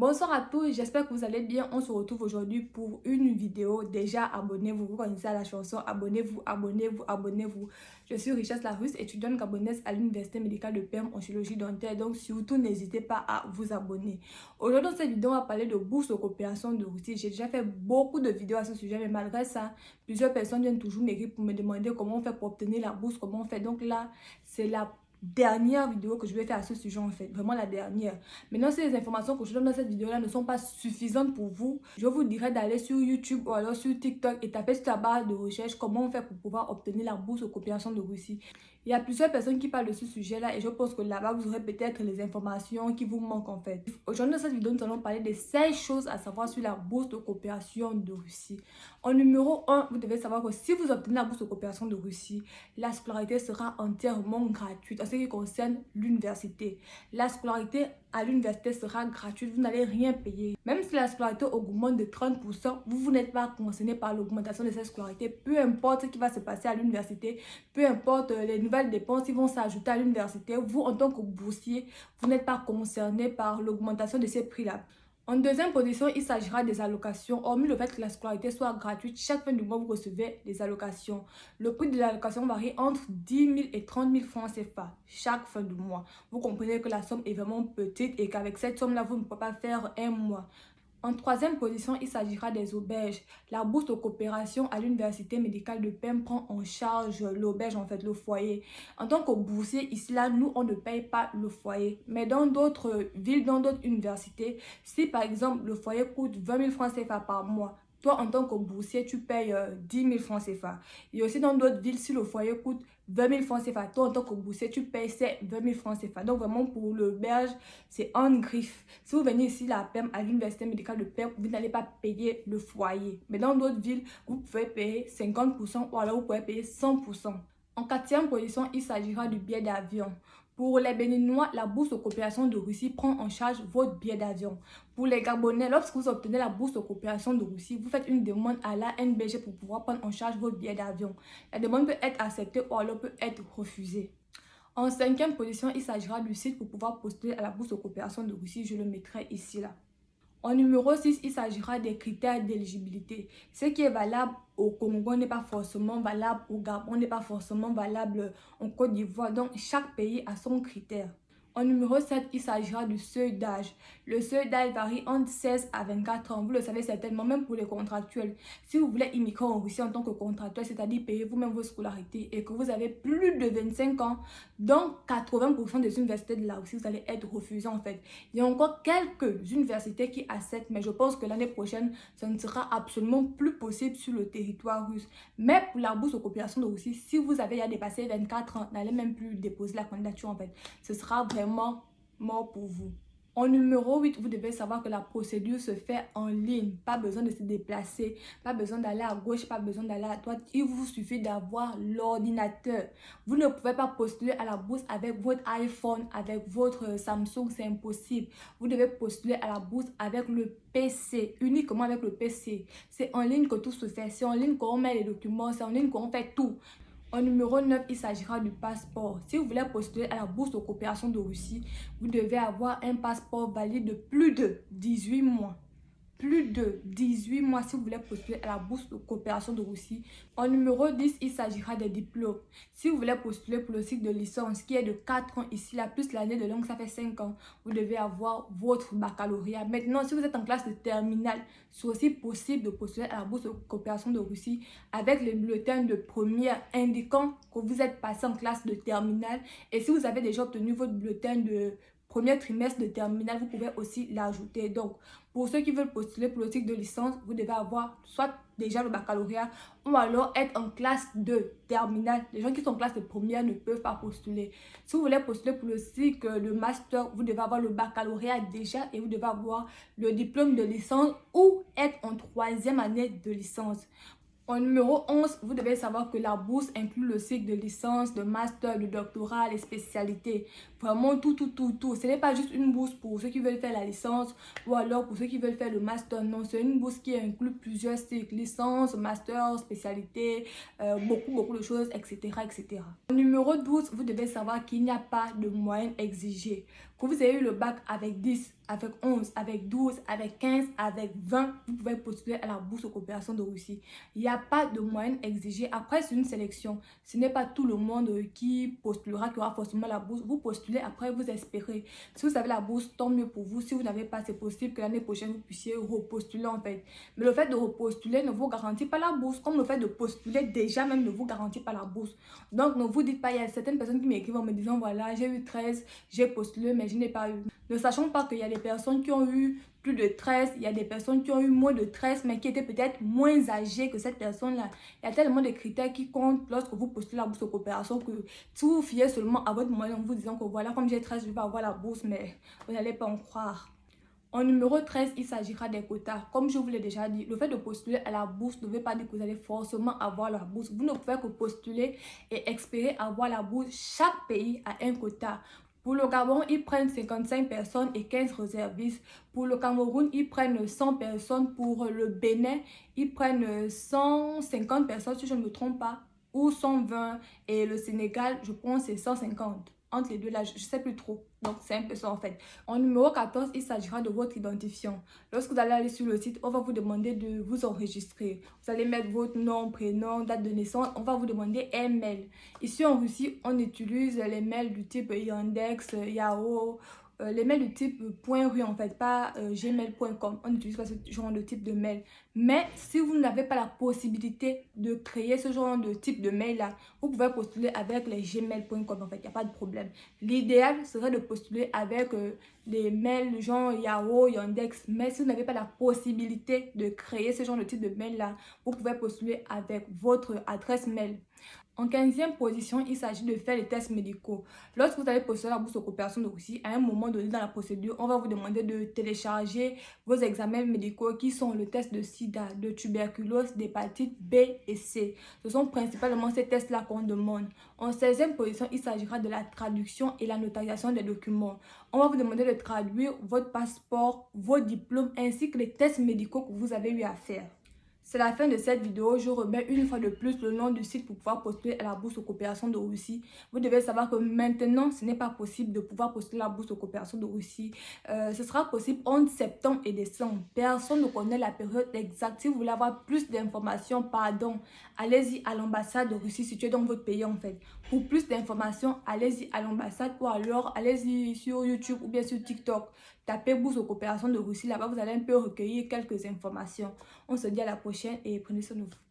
Bonsoir à tous, j'espère que vous allez bien. On se retrouve aujourd'hui pour une vidéo. Déjà, abonnez-vous, vous connaissez la chanson. Abonnez-vous, abonnez-vous, abonnez-vous. Je suis Richesse Larusse, étudiante gabonaise à l'Université médicale de Perm en chirurgie dentaire. Donc, surtout, n'hésitez pas à vous abonner. Aujourd'hui, dans cette vidéo, on va parler de bourse de coopération de Russie. J'ai déjà fait beaucoup de vidéos à ce sujet, mais malgré ça, plusieurs personnes viennent toujours m'écrire pour me demander comment on fait pour obtenir la bourse, comment on fait. Donc là, c'est la dernière vidéo que je vais faire à ce sujet en fait, vraiment la dernière. Maintenant, si les informations que je donne dans cette vidéo là ne sont pas suffisantes pour vous, je vous dirais d'aller sur YouTube ou alors sur TikTok et taper sur la barre de recherche comment on fait pour pouvoir obtenir la bourse de coopération de Russie. Il y a plusieurs personnes qui parlent de ce sujet là et je pense que là-bas vous aurez peut-être les informations qui vous manquent en fait. Aujourd'hui dans cette vidéo nous allons parler des 16 choses à savoir sur la bourse de coopération de Russie. En numéro 1, vous devez savoir que si vous obtenez la bourse de coopération de Russie, la scolarité sera entièrement gratuite en ce qui concerne l'université. La scolarité à l'université sera gratuite, vous n'allez rien payer. Même si la scolarité augmente de 30%, vous n'êtes pas concerné par l'augmentation de cette scolarité. Peu importe ce qui va se passer à l'université, peu importe les nouvelles dépenses qui vont s'ajouter à l'université, vous en tant que boursier, vous n'êtes pas concerné par l'augmentation de ces prix-là. En deuxième position, il s'agira des allocations. Hormis le fait que la scolarité soit gratuite, chaque fin du mois, vous recevez des allocations. Le prix de l'allocation varie entre 10 000 et 30 000 francs CFA chaque fin du mois. Vous comprenez que la somme est vraiment petite et qu'avec cette somme-là, vous ne pouvez pas faire un mois. En troisième position, il s'agira des auberges. La bourse de coopération à l'Université médicale de Perm prend en charge l'auberge, en fait, le foyer. En tant que boursier, ici, là, nous, on ne paye pas le foyer. Mais dans d'autres villes, dans d'autres universités, si par exemple, le foyer coûte 20 000 francs CFA par mois, toi, en tant que boursier, tu payes 10 000 francs CFA. Et aussi dans d'autres villes, si le foyer coûte 20 000 francs CFA, toi, en tant que boursier, tu payes ces 20 000 francs CFA. Donc, vraiment, pour l'auberge, c'est en griffe. Si vous venez ici à Perm, à l'Université médicale de Perm, vous n'allez pas payer le foyer. Mais dans d'autres villes, vous pouvez payer 50% ou alors vous pouvez payer 100%. En quatrième position, il s'agira du billet d'avion. Pour les Béninois, la bourse de coopération de Russie prend en charge votre billet d'avion. Pour les Gabonais, lorsque vous obtenez la bourse de coopération de Russie, vous faites une demande à la NBG pour pouvoir prendre en charge votre billet d'avion. La demande peut être acceptée ou alors peut être refusée. En cinquième position, il s'agira du site pour pouvoir postuler à la bourse de coopération de Russie. Je le mettrai ici là. En numéro 6, il s'agira des critères d'éligibilité. Ce qui est valable au Congo n'est pas forcément valable au Gabon, n'est pas forcément valable en Côte d'Ivoire. Donc, chaque pays a son critère. En numéro 7, il s'agira du seuil d'âge. Le seuil d'âge varie entre 16 à 24 ans. Vous le savez certainement, même pour les contractuels. Si vous voulez immigrer en Russie en tant que contractuel, c'est-à-dire payer vous-même vos scolarités et que vous avez plus de 25 ans, donc 80% des universités de la Russie, vous allez être refusé en fait. Il y a encore quelques universités qui acceptent, mais je pense que l'année prochaine, ça ne sera absolument plus possible sur le territoire russe. Mais pour la bourse de coopération de Russie, si vous avez déjà dépassé 24 ans, n'allez même plus déposer la candidature en fait. Ce sera vraiment mort pour vous. En numéro 8, vous devez savoir que la procédure se fait en ligne. Pas besoin de se déplacer, pas besoin d'aller à gauche, pas besoin d'aller à droite. Il vous suffit d'avoir l'ordinateur. Vous ne pouvez pas postuler à la bourse avec votre iPhone, avec votre Samsung, c'est impossible. Vous devez postuler à la bourse avec le PC, uniquement avec le PC. C'est en ligne que tout se fait, c'est en ligne qu'on met les documents, c'est en ligne qu'on fait tout. En numéro 9, il s'agira du passeport. Si vous voulez postuler à la bourse de coopération de Russie, vous devez avoir un passeport valide de plus de 18 mois. Plus de 18 mois si vous voulez postuler à la bourse de coopération de Russie. En numéro 10, il s'agira des diplômes. Si vous voulez postuler pour le cycle de licence qui est de 4 ans ici, là, plus l'année de langue, ça fait 5 ans, vous devez avoir votre baccalauréat. Maintenant, si vous êtes en classe de terminale, c'est aussi possible de postuler à la bourse de coopération de Russie avec les bulletins de première indiquant que vous êtes passé en classe de terminale. Et si vous avez déjà obtenu votre bulletin de premier trimestre de terminale, vous pouvez aussi l'ajouter. Donc, pour ceux qui veulent postuler pour le cycle de licence, vous devez avoir soit déjà le baccalauréat ou alors être en classe de terminale. Les gens qui sont en classe de première ne peuvent pas postuler. Si vous voulez postuler pour le cycle de master, vous devez avoir le baccalauréat déjà et vous devez avoir le diplôme de licence ou être en troisième année de licence. En numéro 11, vous devez savoir que la bourse inclut le cycle de licence, de master, de doctorat, les spécialités. Vraiment tout. Ce n'est pas juste une bourse pour ceux qui veulent faire la licence ou alors pour ceux qui veulent faire le master. Non, c'est une bourse qui inclut plusieurs cycles, licence, master, spécialité, beaucoup de choses, etc. En numéro 12, vous devez savoir qu'il n'y a pas de moyenne exigée. Que vous ayez eu le bac avec 10, avec 11, avec 12, avec 15, avec 20, vous pouvez postuler à la bourse aux coopérations de Russie. Il n'y a pas de moyenne exigée. Après, c'est une sélection. Ce n'est pas tout le monde qui postulera, qui aura forcément la bourse. Vous postulez, après vous espérez. Si vous avez la bourse, tant mieux pour vous. Si vous n'avez pas, c'est possible que l'année prochaine, vous puissiez repostuler en fait. Mais le fait de repostuler ne vous garantit pas la bourse, comme le fait de postuler déjà même ne vous garantit pas la bourse. Donc, ne vous dites pas, il y a certaines personnes qui m'écrivent en me disant, voilà, j'ai eu 13, j'ai postulé, mais je n'ai pas eu. Ne sachant pas qu'il y a des personnes qui ont eu plus de 13, il y a des personnes qui ont eu moins de 13, mais qui étaient peut-être moins âgées que cette personne-là. Il y a tellement de critères qui comptent lorsque vous postulez la bourse de coopération que si vous vous fiez seulement à votre moyenne en vous disant que voilà, comme j'ai 13, je vais avoir la bourse, mais vous n'allez pas en croire. En numéro 13, il s'agira des quotas. Comme je vous l'ai déjà dit, le fait de postuler à la bourse ne veut pas dire que vous allez forcément avoir la bourse. Vous ne pouvez que postuler et espérer avoir la bourse. Chaque pays a un quota. Pour le Gabon, ils prennent 55 personnes et 15 réservistes. Pour le Cameroun, ils prennent 100 personnes. Pour le Bénin, ils prennent 150 personnes, si je ne me trompe pas, ou 120. Et le Sénégal, je pense, c'est 150. Entre les deux là, je ne sais plus trop. Donc, c'est un peu ça en fait. En numéro 14, il s'agira de votre identifiant. Lorsque vous allez aller sur le site, on va vous demander de vous enregistrer. Vous allez mettre votre nom, prénom, date de naissance. On va vous demander un mail. Ici en Russie, on utilise les mails du type Yandex, Yahoo, les mails du type .ru en fait, pas gmail.com. On n'utilise pas ce genre de type de mail. Mais si vous n'avez pas la possibilité de créer ce genre de type de mail là, vous pouvez postuler avec les gmail.com en fait, il n'y a pas de problème. L'idéal serait de postuler avec les mails genre Yahoo, Yandex. Mais si vous n'avez pas la possibilité de créer ce genre de type de mail là, vous pouvez postuler avec votre adresse mail. En 15e position, il s'agit de faire les tests médicaux. Lorsque vous allez postuler à la bourse de coopération de Russie, à un moment donné dans la procédure, on va vous demander de télécharger vos examens médicaux qui sont le test de sida, de tuberculose, d'hépatite B et C. Ce sont principalement ces tests-là qu'on demande. En 16e position, il s'agira de la traduction et la notarisation des documents. On va vous demander de traduire votre passeport, vos diplômes ainsi que les tests médicaux que vous avez eu à faire. C'est la fin de cette vidéo. Je remets une fois de plus le nom du site pour pouvoir postuler à la bourse aux coopérations de Russie. Vous devez savoir que maintenant, ce n'est pas possible de pouvoir postuler à la bourse aux coopérations de Russie. Ce sera possible entre septembre et décembre. Personne ne connaît la période exacte. Si vous voulez avoir plus d'informations, allez-y à l'ambassade de Russie située dans votre pays en fait. Pour plus d'informations, allez-y à l'ambassade ou alors allez-y sur YouTube ou bien sur TikTok. Tapez bourse aux coopérations de Russie. Là-bas, vous allez un peu recueillir quelques informations. On se dit à la prochaine et prenez soin de vous.